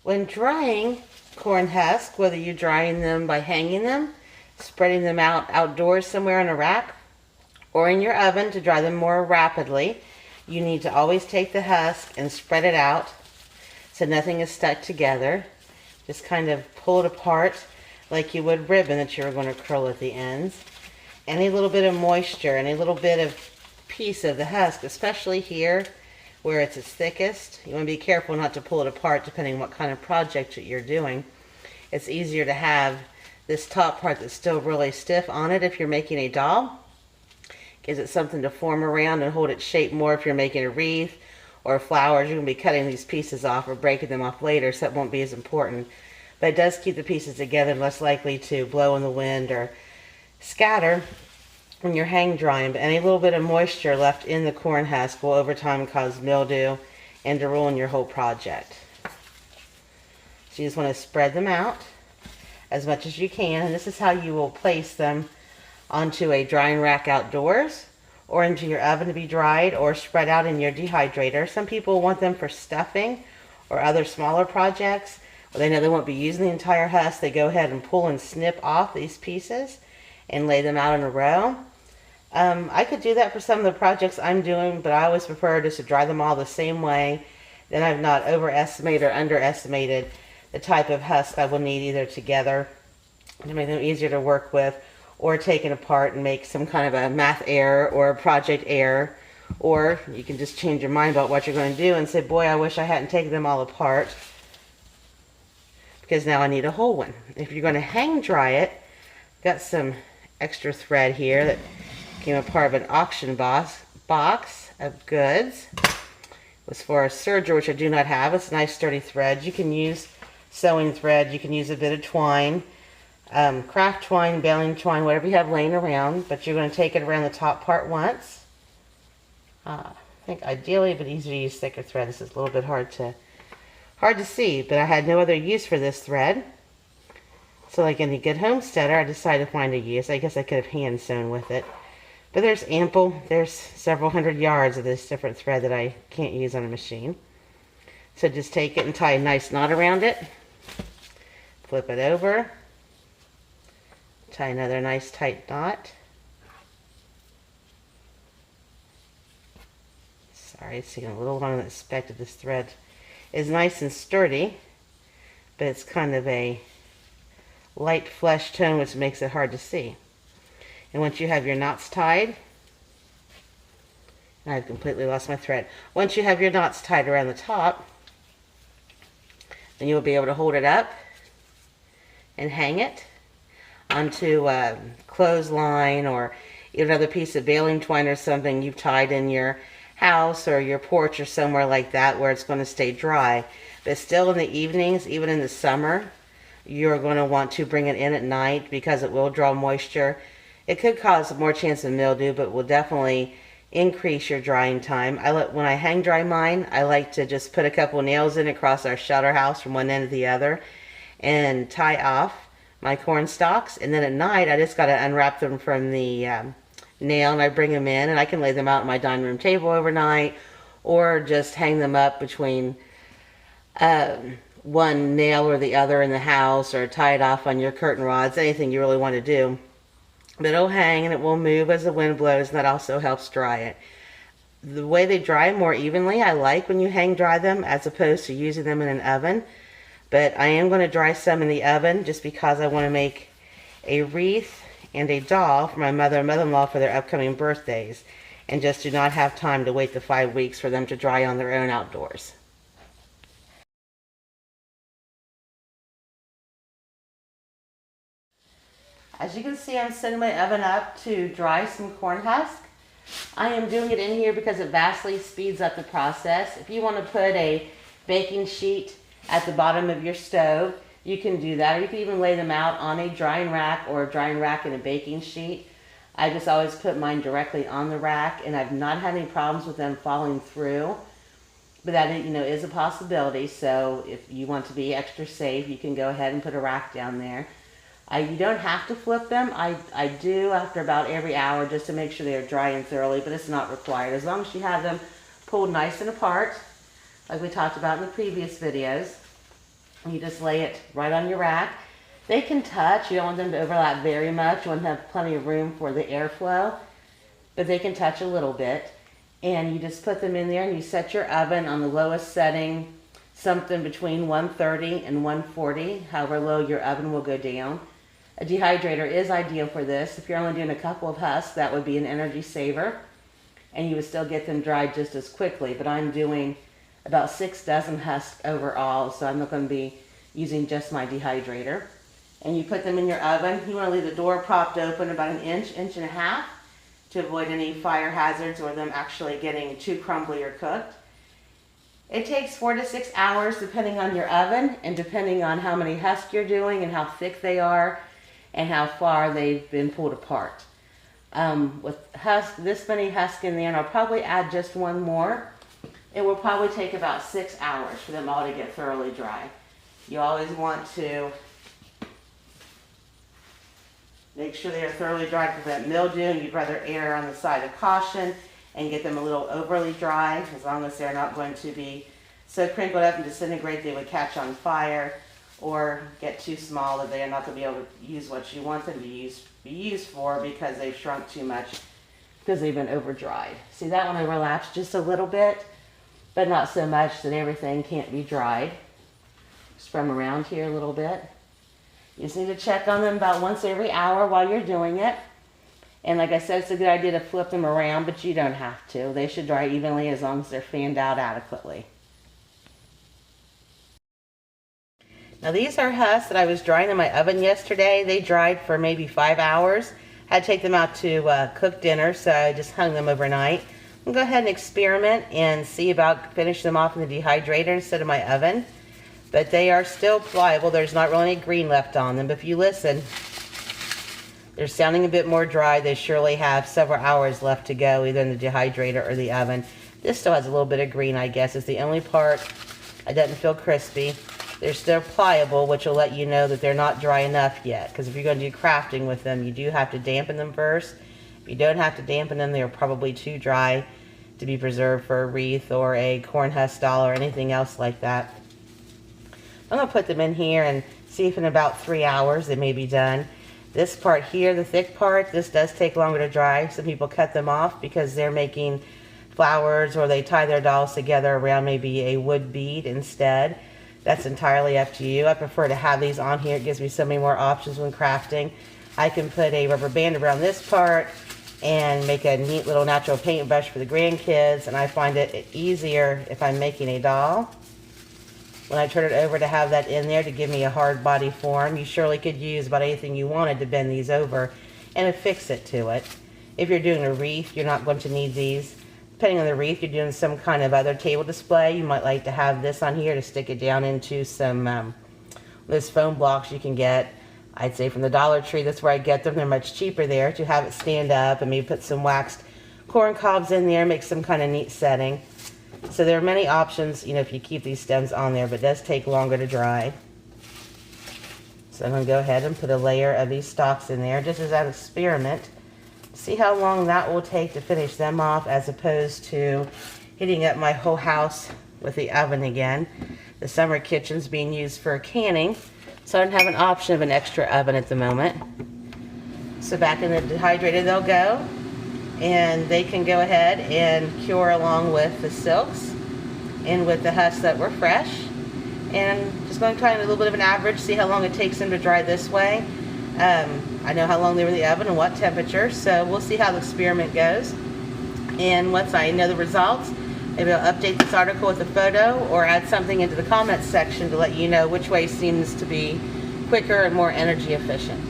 When drying corn husk, whether you're drying them by hanging them, spreading them out outdoors somewhere in a rack, or in your oven to dry them more rapidly, you need to always take the husk and spread it out so nothing is stuck together. Just kind of pull it apart like you would ribbon that you're going to curl at the ends. Any little bit of moisture, any little bit of piece of the husk, especially here where it's its thickest, you want to be careful not to pull it apart depending on what kind of project that you're doing. It's easier to have this top part that's still really stiff on it if you're making a doll. Gives it something to form around and hold its shape more if you're making a wreath or flowers. You're going to be cutting these pieces off or breaking them off later, so that won't be as important. But it does keep the pieces together, less likely to blow in the wind or scatter when you're hang drying. But any little bit of moisture left in the corn husk will over time cause mildew and to ruin your whole project. So you just want to spread them out as much as you can, and this is how you will place them onto a drying rack outdoors or into your oven to be dried, or spread out in your dehydrator. Some people want them for stuffing or other smaller projects where they know they won't be using the entire husk. They go ahead and pull and snip off these pieces and lay them out in a row. I could do that for some of the projects I'm doing, but I always prefer just to dry them all the same way. Then I've not overestimated or underestimated the type of husk I will need either together to make them easier to work with, or taken apart and make some kind of a math error or a project error. Or you can just change your mind about what you're going to do and say, boy, I wish I hadn't taken them all apart because now I need a whole one. If you're going to hang dry it, got some extra thread here that came a part of an auction box of goods. It was for a serger, which I do not have. It's nice sturdy thread. You can use sewing thread. You can use a bit of twine. Craft twine, baling twine, whatever you have laying around, but you're going to take it around the top part once. I think ideally it would be easier to use thicker thread. This is a little bit hard to see, but I had no other use for this thread. So like any good homesteader, I decided to find a use. I guess I could have hand sewn with it. But there's several hundred yards of this different thread that I can't use on a machine. So just take it and tie a nice knot around it. Flip it over. Tie another nice tight knot. Sorry, it's taking a little longer than expected. This thread is nice and sturdy, but it's kind of a light flesh tone, which makes it hard to see. And once you have your knots tied, I've completely lost my thread. Once you have your knots tied around the top, then you'll be able to hold it up and hang it onto a clothesline or even another piece of baling twine or something you've tied in your house or your porch or somewhere like that where it's going to stay dry. But still in the evenings, even in the summer, you're going to want to bring it in at night because it will draw moisture. It could cause more chance of mildew, but will definitely increase your drying time. When I hang dry mine, I like to just put a couple nails in across our shelter house from one end to the other and tie off my corn stalks, and then at night I just got to unwrap them from the nail and I bring them in, and I can lay them out on my dining room table overnight or just hang them up between one nail or the other in the house, or tie it off on your curtain rods, anything you really want to do. But it'll hang and it will move as the wind blows, and that also helps dry it. The way they dry more evenly I like when you hang dry them as opposed to using them in an oven. But I am going to dry some in the oven just because I want to make a wreath and a doll for my mother and mother-in-law for their upcoming birthdays, and just do not have time to wait the 5 weeks for them to dry on their own outdoors. As you can see, I'm setting my oven up to dry some corn husk. I am doing it in here because it vastly speeds up the process. If you want to put a baking sheet at the bottom of your stove, you can do that, or you can even lay them out on a drying rack or a drying rack and a baking sheet. I just always put mine directly on the rack, and I've not had any problems with them falling through. But that, is a possibility. So if you want to be extra safe, you can go ahead and put a rack down there. You don't have to flip them. I do after about every hour just to make sure they're drying thoroughly, but it's not required. As long as you have them pulled nice and apart, like we talked about in the previous videos, You just lay it right on your rack. They can touch. You don't want them to overlap very much. You want to have plenty of room for the airflow, but they can touch a little bit. And you just put them in there and you set your oven on the lowest setting, something between 130 and 140, however low your oven will go down. A dehydrator is ideal for this. If you're only doing a couple of husks, that would be an energy saver, and you would still get them dried just as quickly. But I'm doing about 6 dozen husks overall, so I'm not going to be using just my dehydrator. And you put them in your oven. You want to leave the door propped open about an inch, inch and a half, to avoid any fire hazards or them actually getting too crumbly or cooked. It takes 4 to 6 hours depending on your oven and depending on how many husks you're doing and how thick they are and how far they've been pulled apart. With this many husks in there, and I'll probably add just one more, it will probably take about 6 hours for them all to get thoroughly dry. You always want to make sure they are thoroughly dry to prevent mildew, and you'd rather err on the side of caution and get them a little overly dry, as long as they're not going to be so crinkled up and disintegrate they would catch on fire or get too small that they are not going to be able to use what you want them to be used for because they've shrunk too much because they've been over dried. See, that one overlaps just a little bit, but not so much that everything can't be dried. Just from around here a little bit. You just need to check on them about once every hour while you're doing it. And like I said, it's a good idea to flip them around, but you don't have to. They should dry evenly as long as they're fanned out adequately. Now these are husks that I was drying in my oven yesterday. They dried for maybe 5 hours. I had to take them out to cook dinner, so I just hung them overnight. I'm going to go ahead and experiment and see about finish them off in the dehydrator instead of my oven. But they are still pliable. There's not really any green left on them. But if you listen, they're sounding a bit more dry. They surely have several hours left to go, either in the dehydrator or the oven. This still has a little bit of green, I guess. It's the only part that doesn't feel crispy. They're still pliable, which will let you know that they're not dry enough yet. Because if you're going to do crafting with them, you do have to dampen them first. If you don't have to dampen them, they're probably too dry to be preserved for a wreath or a corn husk doll or anything else like that. I'm going to put them in here and see if in about 3 hours they may be done. This part here, the thick part, this does take longer to dry. Some people cut them off because they're making flowers or they tie their dolls together around maybe a wood bead instead. That's entirely up to you. I prefer to have these on here. It gives me so many more options when crafting. I can put a rubber band around this part and make a neat little natural paintbrush for the grandkids, and I find it easier if I'm making a doll. When I turn it over to have that in there to give me a hard body form, you surely could use about anything you wanted to bend these over and affix it to it. If you're doing a wreath, you're not going to need these. Depending on the wreath, you're doing some kind of other table display, you might like to have this on here to stick it down into some those foam blocks you can get, I'd say from the Dollar Tree. That's where I get them. They're much cheaper there, to have it stand up and maybe put some waxed corn cobs in there, make some kind of neat setting. So there are many options, you know, if you keep these stems on there, but it does take longer to dry. So I'm going to go ahead and put a layer of these stalks in there just as an experiment. See how long that will take to finish them off, as opposed to heating up my whole house with the oven again. The summer kitchen's being used for canning, so I don't have an option of an extra oven at the moment. So back in the dehydrator they'll go, and they can go ahead and cure along with the silks and with the husks that were fresh. And just going to try a little bit of an average, see how long it takes them to dry this way. I know how long they were in the oven and what temperature, so we'll see how the experiment goes. And once I know the results, maybe I'll update this article with a photo or add something into the comments section to let you know which way seems to be quicker and more energy efficient.